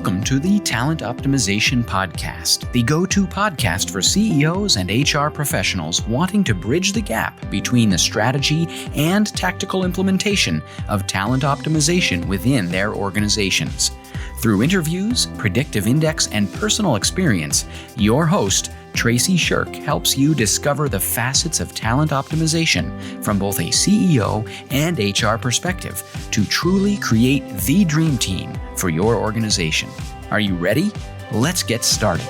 Welcome to the Talent Optimization Podcast, the go-to podcast for CEOs and HR professionals wanting to bridge the gap between the strategy and tactical implementation of talent optimization within their organizations. Through interviews, predictive index, and personal experience, your host, Tracy Shirk, helps you discover the facets of talent optimization from both a CEO and HR perspective to truly create the dream team for your organization. Are you ready? Let's get started.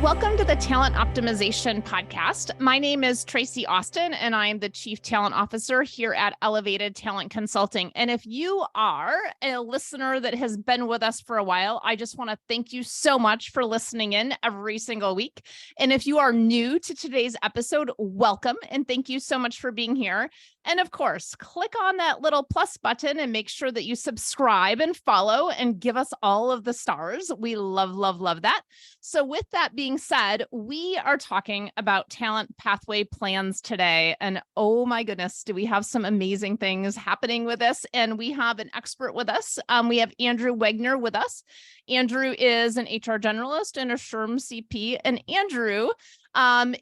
Welcome to the Talent Optimization Podcast. My name is Tracy Austin, and I am the Chief Talent Officer here at Elevated Talent Consulting. And if you are a listener that has been with us for a while, I just want to thank you so much for listening in every single week. And if you are new to today's episode, welcome, and thank you so much for being here. And of course, click on that little plus button and make sure that you subscribe and follow and give us all of the stars. We love, love, love that. So with that being said, we are talking about talent pathway plans today. And oh my goodness, do we have some amazing things happening with this? And we have an expert with us. We have Andrew Wegner with us. Andrew is an HR Generalist and a SHRM CP. And Andrew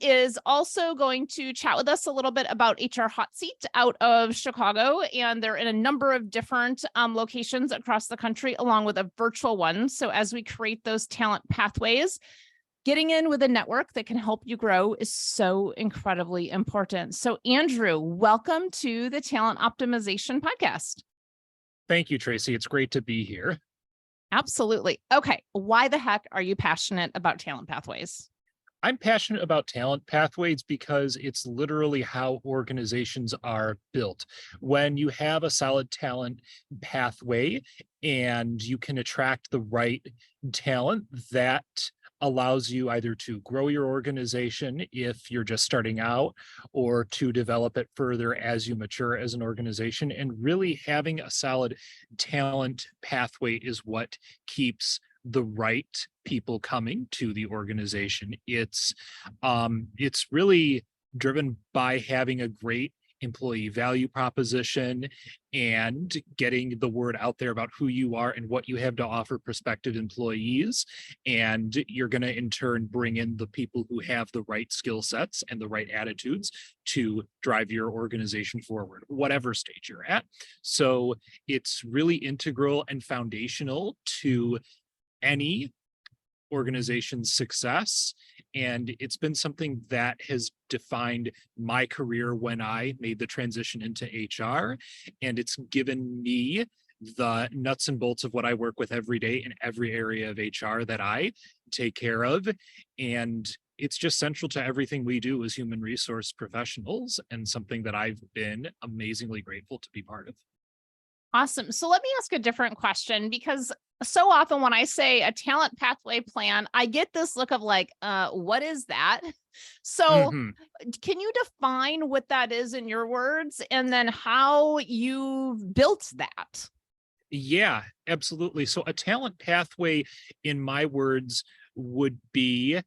is also going to chat with us a little bit about HR Hot Seat out of Chicago. And they're in a number of different locations across the country, along with a virtual one. So as we create those talent pathways, getting in with a network that can help you grow is so incredibly important. So Andrew, welcome to the Talent Optimization Podcast. Thank you, Tracy. It's great to be here. Absolutely. Okay. Why the heck are you passionate about talent pathways? I'm passionate about talent pathways because it's literally how organizations are built. When you have a solid talent pathway and you can attract the right talent, that allows you either to grow your organization if you're just starting out or to develop it further as you mature as an organization. And really having a solid talent pathway is what keeps the right people coming to the organization. It's really driven by having a great employee value proposition and getting the word out there about who you are and what you have to offer prospective employees. And you're going to in turn bring in the people who have the right skill sets and the right attitudes to drive your organization forward, whatever stage you're at. So it's really integral and foundational to any organization's success. And it's been something that has defined my career when I made the transition into HR. And it's given me the nuts and bolts of what I work with every day in every area of HR that I take care of. And it's just central to everything we do as human resource professionals, and something that I've been amazingly grateful to be part of. Awesome. So let me ask a different question, because so often when I say a talent pathway plan, I get this look of like, what is that? So can you define what that is in your words, and then how you built that? Yeah, absolutely. So a talent pathway, in my words, would be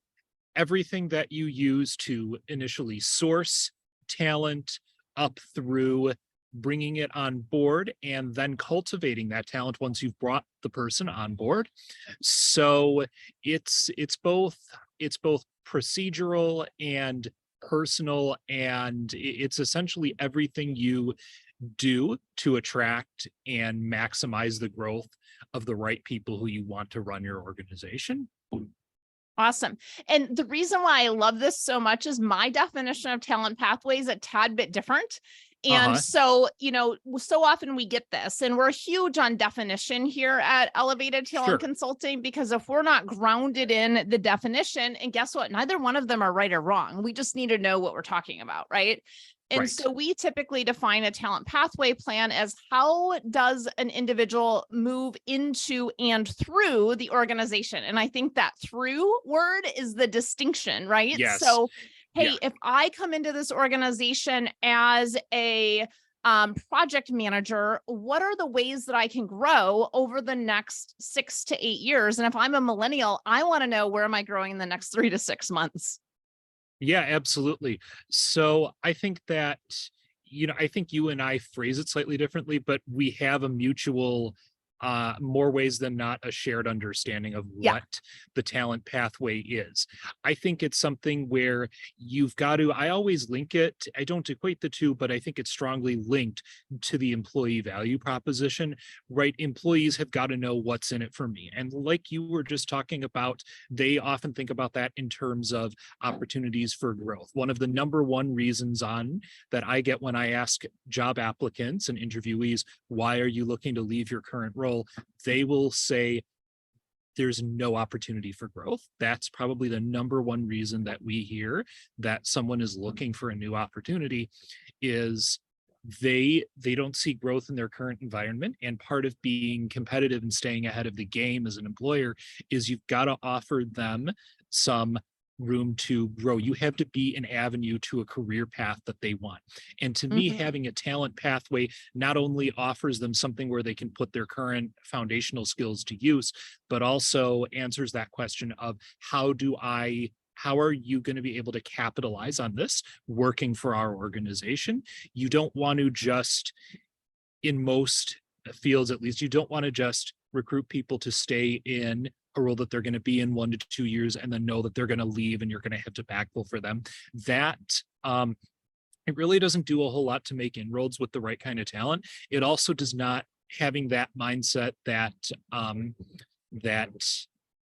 everything that you use to initially source talent up through bringing it on board and then cultivating that talent once you've brought the person on board. So it's both procedural and personal, and it's essentially everything you do to attract and maximize the growth of the right people who you want to run your organization. Awesome. And the reason why I love this so much is my definition of talent pathway is a tad bit different. And so, so often we get this, and we're huge on definition here at Elevated Talent Consulting, because if we're not grounded in the definition, and guess what? Neither one of them are right or wrong. We just need to know what we're talking about, right? And so we typically define a talent pathway plan as how does an individual move into and through the organization? And I think that through word is the distinction, right? Yes. So hey, if I come into this organization as a project manager, what are the ways that I can grow over the next 6 to 8 years? And if I'm a millennial, I want to know, where am I growing in the next 3 to 6 months? Yeah, absolutely. So I think that, I think you and I phrase it slightly differently, but we have a mutual more ways than not a shared understanding of what the talent pathway is. I think it's something where you've got to, I always link it, I don't equate the two, but I think it's strongly linked to the employee value proposition, right? Employees have got to know what's in it for me. And like you were just talking about, they often think about that in terms of opportunities for growth. One of the number one reasons that I get when I ask job applicants and interviewees, why are you looking to leave your current role? They will say there's no opportunity for growth. That's probably the number one reason that we hear that someone is looking for a new opportunity, is they don't see growth in their current environment. And part of being competitive and staying ahead of the game as an employer is you've got to offer them some room to grow. You have to be an avenue to a career path that they want. And to me, having a talent pathway not only offers them something where they can put their current foundational skills to use, but also answers that question of how are you going to be able to capitalize on this working for our organization? You don't want to just, in most fields at least, you don't want to just recruit people to stay in a role that they're going to be in 1 to 2 years and then know that they're going to leave and you're going to have to backfill for them. That it really doesn't do a whole lot to make inroads with the right kind of talent. It also does not, having that mindset that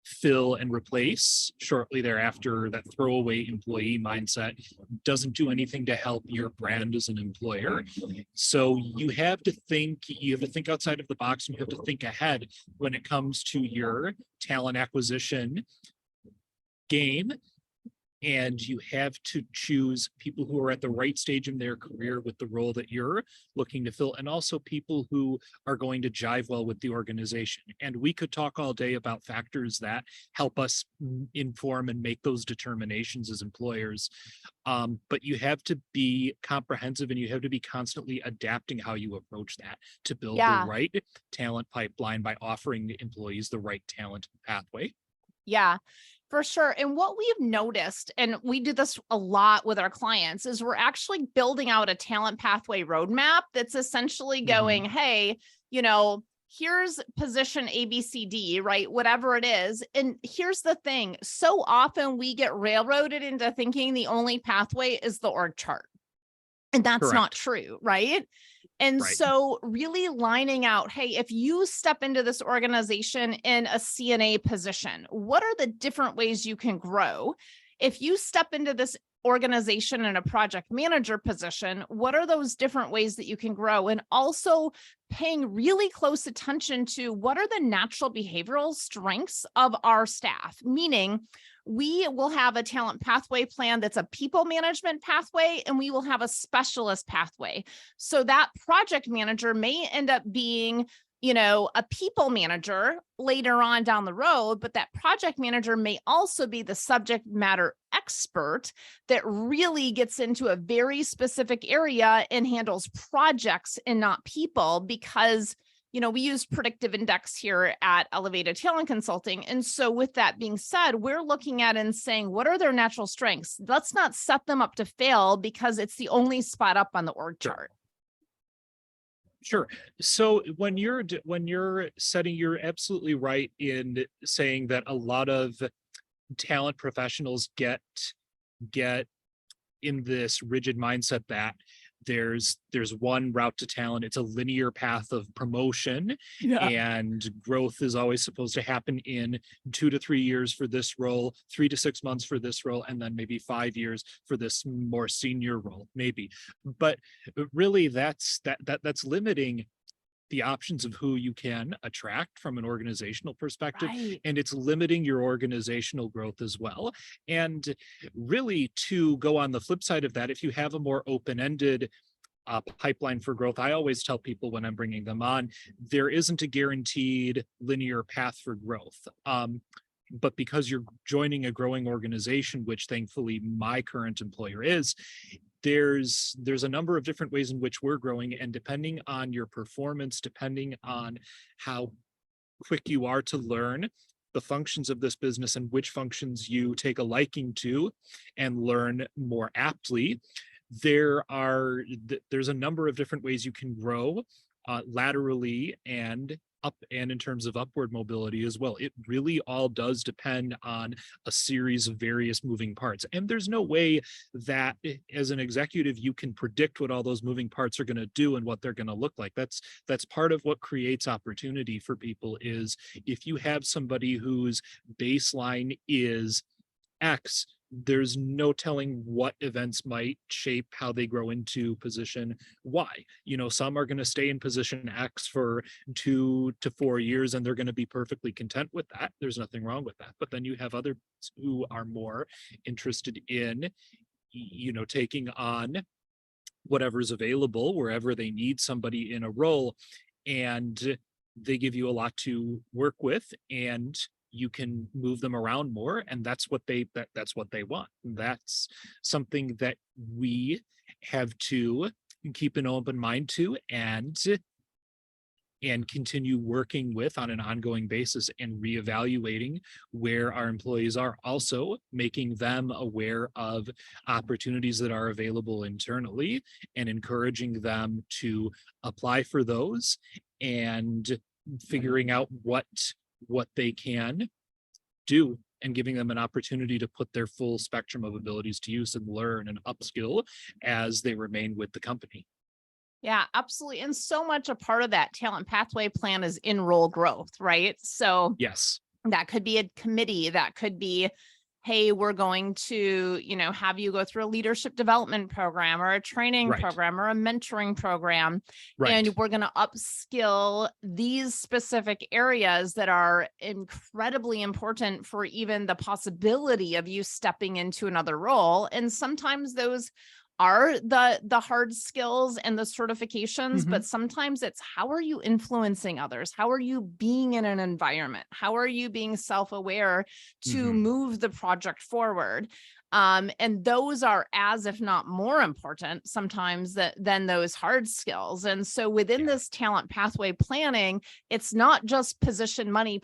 fill and replace shortly thereafter, that throwaway employee mindset, doesn't do anything to help your brand as an employer. So you have to think outside of the box, and you have to think ahead when it comes to your talent acquisition game. And you have to choose people who are at the right stage in their career with the role that you're looking to fill, and also people who are going to jive well with the organization. And we could talk all day about factors that help us inform and make those determinations as employers. But you have to be comprehensive, and you have to be constantly adapting how you approach that to build the right talent pipeline by offering the employees the right talent pathway. Yeah, for sure. And what we've noticed, and we do this a lot with our clients, is we're actually building out a talent pathway roadmap that's essentially going, hey, here's position ABCD, right? Whatever it is. And here's the thing. So often we get railroaded into thinking the only pathway is the org chart. And that's not true, right? And so really lining out, hey, if you step into this organization in a CNA position, what are the different ways you can grow? If you step into this organization in a project manager position, what are those different ways that you can grow? And also paying really close attention to what are the natural behavioral strengths of our staff, meaning we will have a talent pathway plan that's a people management pathway, and we will have a specialist pathway. So that project manager may end up being, a people manager later on down the road, but that project manager may also be the subject matter expert that really gets into a very specific area and handles projects and not people, because we use predictive index here at Elevated Talent Consulting. And so with that being said, we're looking at and saying, what are their natural strengths? Let's not set them up to fail because it's the only spot up on the org chart. Sure. So when you're setting, you're absolutely right in saying that a lot of talent professionals get in this rigid mindset that there's one route to talent. It's a linear path of promotion, and growth is always supposed to happen in 2 to 3 years for this role, 3 to 6 months for this role, and then maybe 5 years for this more senior role, maybe. But really, that's limiting the options of who you can attract from an organizational perspective, and it's limiting your organizational growth as well. And really, to go on the flip side of that, if you have a more open-ended pipeline for growth, I always tell people when I'm bringing them on, there isn't a guaranteed linear path for growth. But because you're joining a growing organization, which thankfully my current employer is, there's a number of different ways in which we're growing, and depending on your performance, depending on how quick you are to learn the functions of this business and which functions you take a liking to and learn more aptly, there's a number of different ways you can grow laterally and up and in terms of upward mobility as well. It really all does depend on a series of various moving parts. And there's no way that as an executive, you can predict what all those moving parts are going to do and what they're going to look like. That's part of what creates opportunity for people. Is if you have somebody whose baseline is X, there's no telling what events might shape how they grow into position Y. Some are going to stay in position X for 2 to 4 years and they're going to be perfectly content with that. There's nothing wrong with that. But then you have others who are more interested in, taking on whatever's available wherever they need somebody in a role, and they give you a lot to work with, and you can move them around more, and that's what that's what they want. That's something that we have to keep an open mind to, and continue working with on an ongoing basis, and reevaluating where our employees are, also making them aware of opportunities that are available internally and encouraging them to apply for those, and figuring out what they can do, and giving them an opportunity to put their full spectrum of abilities to use and learn and upskill as they remain with the company. Yeah, absolutely. And so much a part of that talent pathway plan is in-role growth, right? So Yes. that could be a committee, that could be, hey, we're going to, have you go through a leadership development program or a training Right. program or a mentoring program. Right. And we're going to upskill these specific areas that are incredibly important for even the possibility of you stepping into another role. And sometimes those are the hard skills and the certifications, but sometimes it's how are you influencing others? How are you being in an environment? How are you being self-aware to move the project forward? And those are as if not more important sometimes than those hard skills. And so within this talent pathway planning, it's not just position money,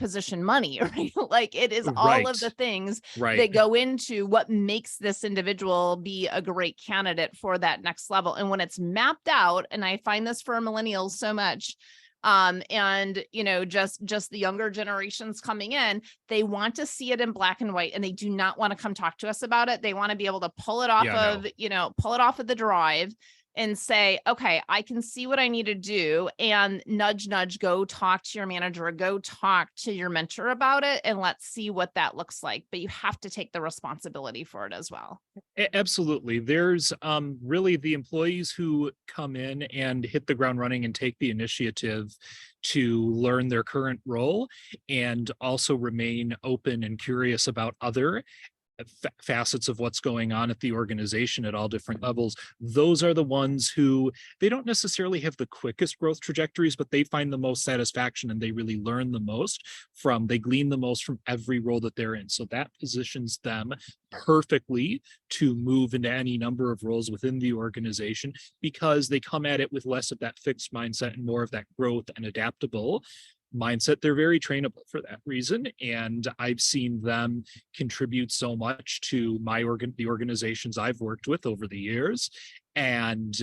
right? Like it is all of the things that go into what makes this individual be a great candidate for that next level. And when it's mapped out, and I find this for millennials so much, and just the younger generations coming in, they want to see it in black and white, and they do not want to come talk to us about it. They want to be able to pull it off of the drive and say, okay, I can see what I need to do, and nudge, go talk to your manager, or go talk to your mentor about it, and let's see what that looks like. But you have to take the responsibility for it as well. Absolutely. There's really the employees who come in and hit the ground running and take the initiative to learn their current role, and also remain open and curious about other facets of what's going on at the organization at all different levels. Those are the ones who, they don't necessarily have the quickest growth trajectories, but they find the most satisfaction, and they really learn the most they glean the most from every role that they're in. So that positions them perfectly to move into any number of roles within the organization, because they come at it with less of that fixed mindset and more of that growth and adaptable mindset. They're very trainable for that reason, and I've seen them contribute so much to the organizations I've worked with over the years, and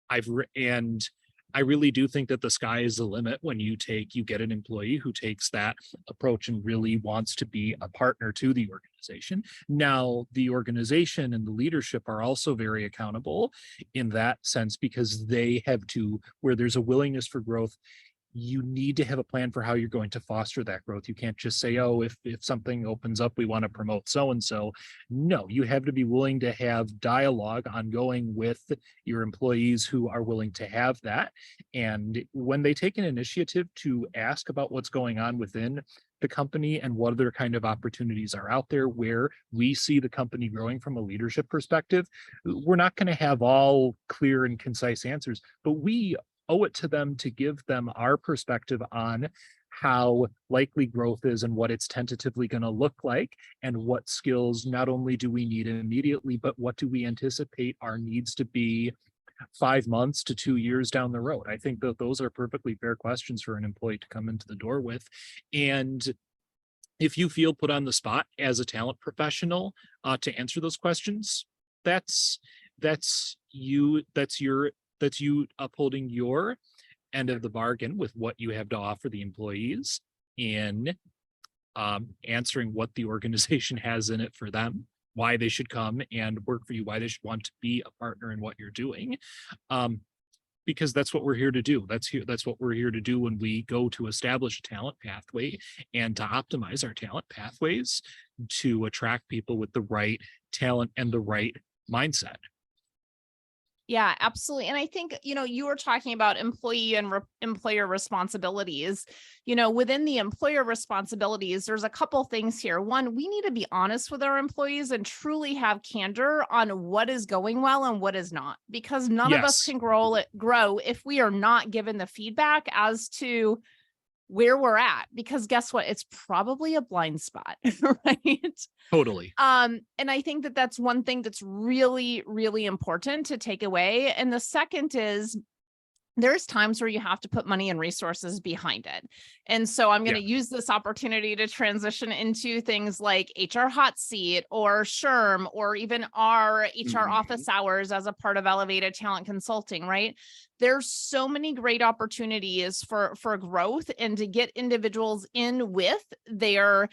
I really do think that the sky is the limit when you get an employee who takes that approach and really wants to be a partner to the organization. Now, the organization and the leadership are also very accountable in that sense, because they have to, where there's a willingness for growth, you need to have a plan for how you're going to foster that growth. You can't just say, oh, if something opens up, we want to promote so-and-so. No, you have to be willing to have dialogue ongoing with your employees who are willing to have that. And when they take an initiative to ask about what's going on within the company and what other kind of opportunities are out there where we see the company growing from a leadership perspective, we're not going to have all clear and concise answers, but we owe it to them to give them our perspective on how likely growth is and what it's tentatively going to look like, and what skills not only do we need immediately, but what do we anticipate our needs to be 5 months to 2 years down the road. I think that those are perfectly fair questions for an employee to come into the door with. And if you feel put on the spot as a talent professional to answer those questions, that's you upholding your end of the bargain with what you have to offer the employees in answering what the organization has in it for them, why they should come and work for you, why they should want to be a partner in what you're doing. Because that's what we're here to do. That's what we're here to do when we go to establish a talent pathway and to optimize our talent pathways to attract people with the right talent and the right mindset. Yeah, absolutely. And I think, you were talking about employee and employer responsibilities. Within the employer responsibilities, there's a couple things here. One, we need to be honest with our employees and truly have candor on what is going well and what is not, because none of us Yes, can grow if we are not given the feedback as to where we're at, because guess what? It's probably a blind spot, right? totally. And I think that that's one thing that's really, really important to take away. And the second is, there's times where you have to put money and resources behind it. And so I'm going Yeah. to use this opportunity to transition into things like HR Hot Seat or SHRM, or even our HR office hours as a part of Elevated Talent Consulting, right? There's so many great opportunities for growth and to get individuals in with their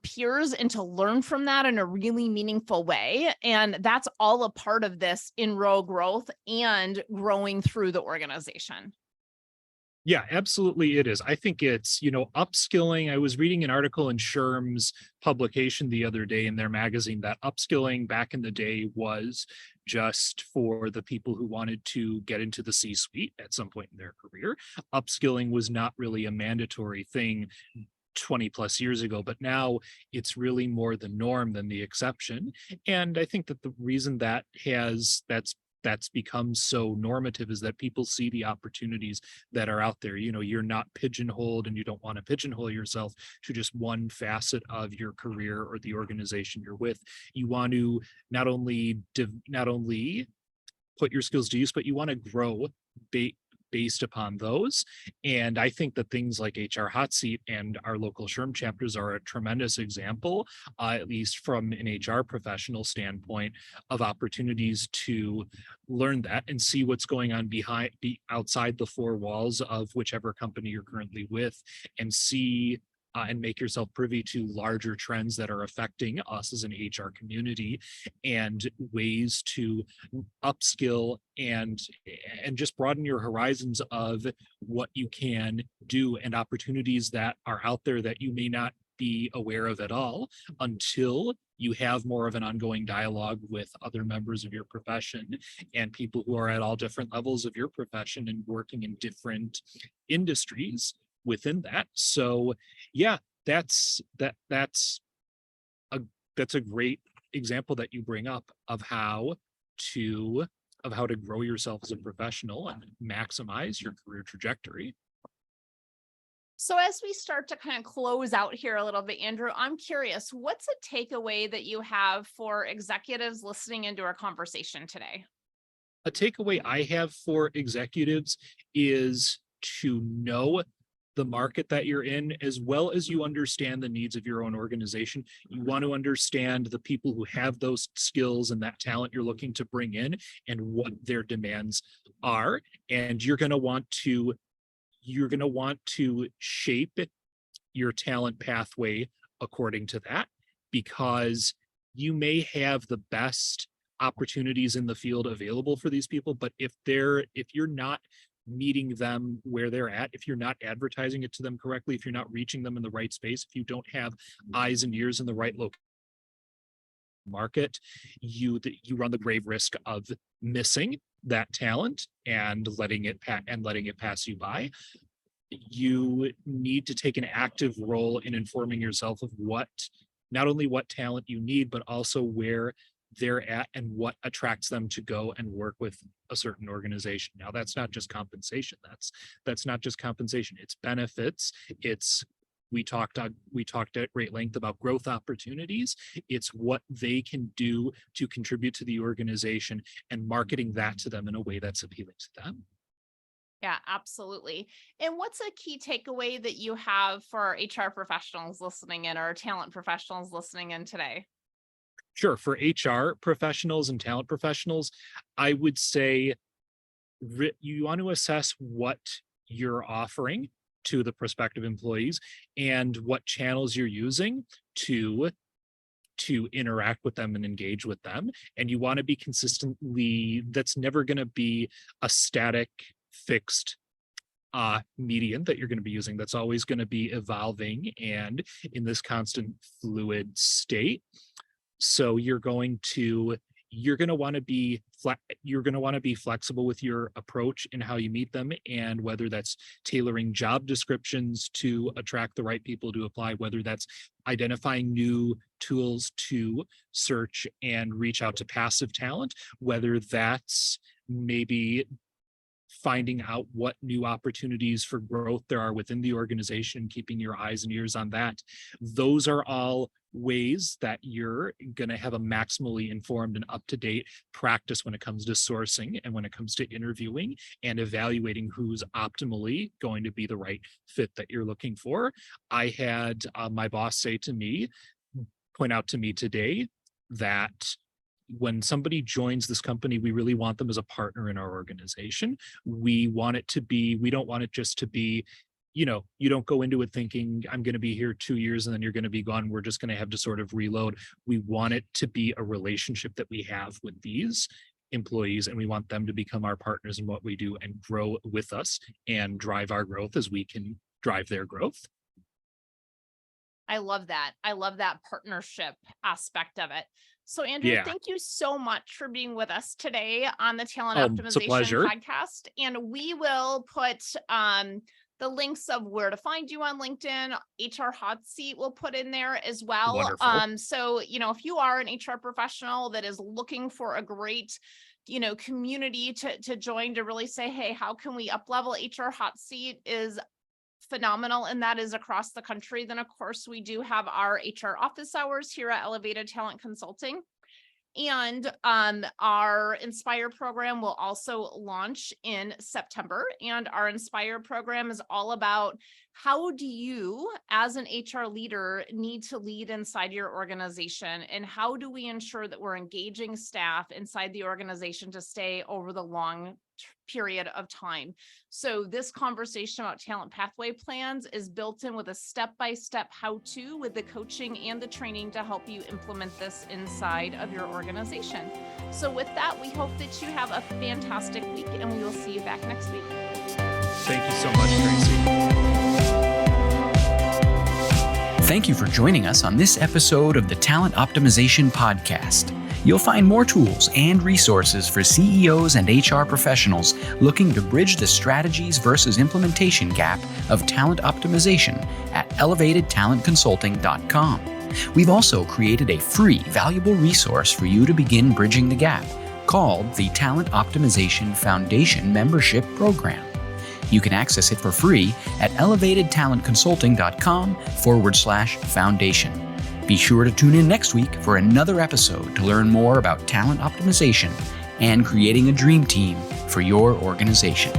peers and to learn from that in a really meaningful way. And that's all a part of this in-row growth and growing through the organization. Yeah, absolutely it is. I think it's, upskilling. I was reading an article in SHRM's publication the other day in their magazine that upskilling back in the day was just for the people who wanted to get into the C-suite at some point in their career. Upskilling was not really a mandatory thing 20 plus years ago, but now it's really more the norm than the exception. And I think that the reason that's become so normative is that people see the opportunities that are out there. You're not pigeonholed, and you don't want to pigeonhole yourself to just one facet of your career or the organization you're with. You want to not only put your skills to use, but you want to grow based upon those. And I think that things like HR Hot Seat and our local SHRM chapters are a tremendous example, at least from an HR professional standpoint, of opportunities to learn that and see what's going on outside the four walls of whichever company you're currently with, and see and make yourself privy to larger trends that are affecting us as an HR community, and ways to upskill and just broaden your horizons of what you can do, and opportunities that are out there that you may not be aware of at all until you have more of an ongoing dialogue with other members of your profession and people who are at all different levels of your profession and working in different industries within that. So yeah, that's a great example that you bring up of how to grow yourself as a professional and maximize your career trajectory. So as we start to kind of close out here a little bit, Andrew, I'm curious, what's a takeaway that you have for executives listening into our conversation today? A takeaway I have for executives is to know the market that you're in, as well as you understand the needs of your own organization. You want to understand the people who have those skills and that talent you're looking to bring in and what their demands are. And you're going to want to shape your talent pathway according to that, because you may have the best opportunities in the field available for these people, but if you're not meeting them where they're at, if you're not advertising it to them correctly, if you're not reaching them in the right space, if you don't have eyes and ears in the right market, you run the grave risk of missing that talent and letting it pass you by. You need to take an active role in informing yourself of not only what talent you need, but also where they're at and what attracts them to go and work with a certain organization. Now, that's not just compensation. That's not just compensation. It's benefits. We talked at great length about growth opportunities. It's what they can do to contribute to the organization and marketing that to them in a way that's appealing to them. Yeah, absolutely. And what's a key takeaway that you have for our HR professionals listening in, or talent professionals listening in today? Sure. For HR professionals and talent professionals, I would say you want to assess what you're offering to the prospective employees and what channels you're using to interact with them and engage with them. And you want to be consistently, that's never going to be a static, fixed median that you're going to be using. That's always going to be evolving and in this constant fluid state. So you're going to want to be flexible with your approach and how you meet them, and whether that's tailoring job descriptions to attract the right people to apply, whether that's identifying new tools to search and reach out to passive talent, whether that's maybe finding out what new opportunities for growth there are within the organization, keeping your eyes and ears on that. Those are all ways that you're going to have a maximally informed and up-to-date practice when it comes to sourcing and when it comes to interviewing and evaluating who's optimally going to be the right fit that you're looking for. I had my boss point out to me today that when somebody joins this company, we really want them as a partner in our organization. We don't want it just to be, you don't go into it thinking I'm going to be here 2 years and then you're going to be gone. We're just going to have to sort of reload. We want it to be a relationship that we have with these employees, and we want them to become our partners in what we do and grow with us and drive our growth as we can drive their growth. I love that. I love that partnership aspect of it. So Andrew, thank you so much for being with us today on the Talent Optimization podcast. And we will put the links of where to find you on LinkedIn. HR Hot Seat we'll put in there as well. Wonderful. So, if you are an HR professional that is looking for a great community to join, to really say, hey, how can we up level? HR Hot Seat is phenomenal, and that is across the country. Then of course we do have our HR office hours here at Elevated Talent Consulting, and our Inspire program will also launch in September. And our Inspire program is all about how do you as an HR leader need to lead inside your organization, and how do we ensure that we're engaging staff inside the organization to stay over the long period of time. So this conversation about talent pathway plans is built in with a step-by-step how-to with the coaching and the training to help you implement this inside of your organization. So with that, we hope that you have a fantastic week, and we will see you back next week. Thank you so much, Tracy. Thank you for joining us on this episode of the Talent Optimization Podcast. You'll find more tools and resources for CEOs and HR professionals looking to bridge the strategies versus implementation gap of talent optimization at elevatedtalentconsulting.com. We've also created a free, valuable resource for you to begin bridging the gap called the Talent Optimization Foundation Membership Program. You can access it for free at elevatedtalentconsulting.com/foundation. Be sure to tune in next week for another episode to learn more about talent optimization and creating a dream team for your organization.